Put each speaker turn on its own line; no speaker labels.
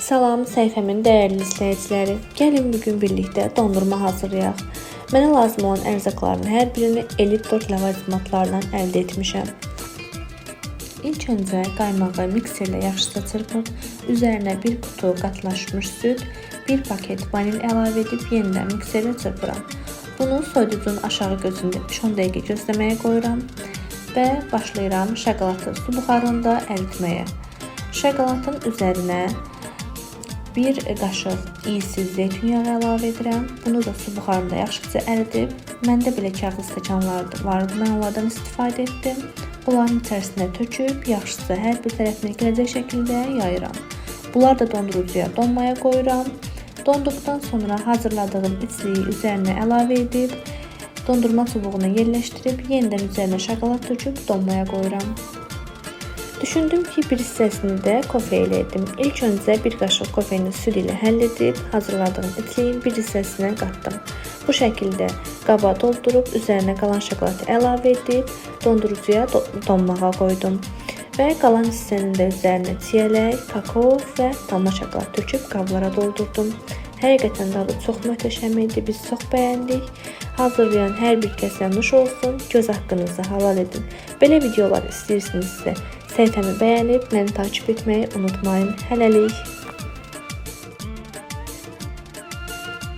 Salam səhifəmin dəyərli izləyiciləri. Gəlin bugün birlikdə dondurma hazırlayaq. Mənə lazım olan ərzaqların hər birini Elit 4 ləvazimatlarından əldə etmişəm. İlk öncə qaymağı mikserlə yaxşıca çırpıb, üzərinə bir qutu qatlaşmış süd, bir paket vanil əlavə edib yenidən mikserlə çırpıram. Bunu soyuducunun aşağı gözündə 5-10 dəqiqə gözləməyə qoyuram və başlayıram şokoladlı su buxarında əritməyə. Şokoladın üzərinə bir qaşıq iysiz zeytun yağı əlavə edirəm. Bunu da su buxarında yaxşıca əridib, məndə belə kağız stəkanlar vardı, mən onlardan istifadə etdim. Onların içərisinə töküb, yaxşıca hər bir tərəfinə gələcək şəkildə yayıram. Bunlar da dondurucuya donmaya qoyuram. Donduqdan sonra hazırladığım içliyi üzərinə əlavə edib, dondurma çubuğuna yerləşdirib, yenidən üzərinə şokolad töküb donmaya qoyuram. Düşündüm ki, bir hissəsini də kofe ilə edim. İlk öncə bir qaşıq kofeni süd ilə həll edib, hazırladığım içliyin bir hissəsinə qatdım. Bu şəkildə qaba doldurub, üzərinə qalan şokoladı əlavə edib, dondurucuya donmağa qoydum. Və qalan hissənin də üzərinə çiyələk, kakao və damla şokolad töküb qablara doldurdum. Həqiqətən dadı çox möhtəşəm idi, biz çox bəyəndik. Hazırlayan hər bir kəsə nuş olsun, göz haqqınızı halal edin. Belə videolar istəyirsinizsə, səhifəmi bəyənib, məni takip etməyi unutmayın. Hələlik.